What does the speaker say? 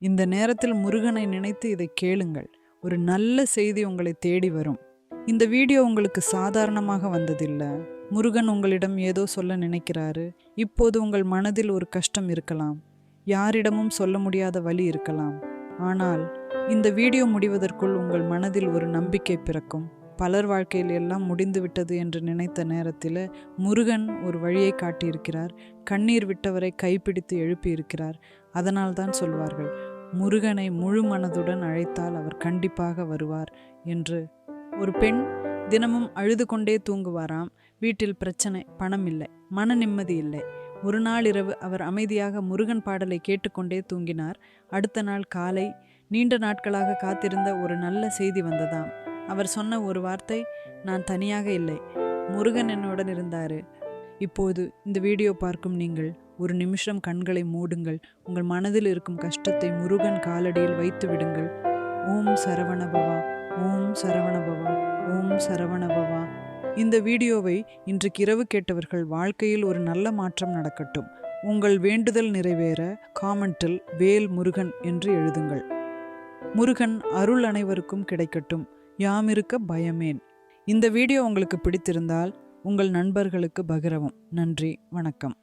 இந்த நேரத்தில் முருகனை நினைத்து இதை கேளுங்கள். ஒரு நல்ல செய்தி உங்களை தேடி வரும். இந்த வீடியோ உங்களுக்கு சாதாரணமாக வந்ததில்லை. முருகன் உங்களிடம் ஏதோ சொல்ல நினைக்கிறாரு. இப்போது உங்கள் மனதில் ஒரு கஷ்டம் இருக்கலாம். யாரிடமும் சொல்ல முடியாத வலி இருக்கலாம். ஆனால் இந்த வீடியோ முடிவதற்குள் உங்கள் மனதில் ஒரு நம்பிக்கை பிறக்கும். பலர் வாழ்க்கையில் எல்லாம் முடிந்து விட்டது என்று நினைத்த நேரத்தில் முருகன் ஒரு வழியை காட்டியிருக்கிறார். கண்ணீர் விட்டவரை கைப்பிடித்து எழுப்பியிருக்கிறார். அதனால்தான் சொல்வார்கள், முருகனை முழு மனதுடன் அழைத்தால் அவர் கண்டிப்பாக வருவார் என்று. ஒரு பெண் தினமும் அழுது கொண்டே தூங்குவாராம். வீட்டில் பிரச்சனை, பணம் இல்லை, மன நிம்மதி இல்லை. ஒரு நாள் இரவு அவர் அமைதியாக முருகன் பாடலை கேட்டுக்கொண்டே தூங்கினார். அடுத்த நாள் காலை நீண்ட நாட்களாக காத்திருந்த ஒரு நல்ல செய்தி வந்ததாம். அவர் சொன்ன ஒரு வார்த்தை, நான் தனியாக இல்லை, முருகன் என்னுடன் இருந்தார். இப்போது இந்த வீடியோ பார்க்கும் நீங்கள் ஒரு நிமிஷம் கண்களை மூடுங்கள். உங்கள் மனதில் இருக்கும் கஷ்டத்தை முருகன் காலடியில் வைத்து விடுங்கள். ஓம் சரவணபவா, ஓம் சரவணபவா, ஓம் சரவணபவா. இந்த வீடியோவை இன்றைக்கு இரவு கேட்டவர்கள் வாழ்க்கையில் ஒரு நல்ல மாற்றம் நடக்கட்டும். உங்கள் வேண்டுதல் நிறைவேற காமெண்டில் வேல் முருகன் என்று எழுதுங்கள். முருகன் அருள் அனைவருக்கும் கிடைக்கட்டும். யாமிருக்க பயமேன். இந்த வீடியோ உங்களுக்கு பிடித்திருந்தால் உங்கள் நண்பர்களுக்கு பகிரவும். நன்றி, வணக்கம்.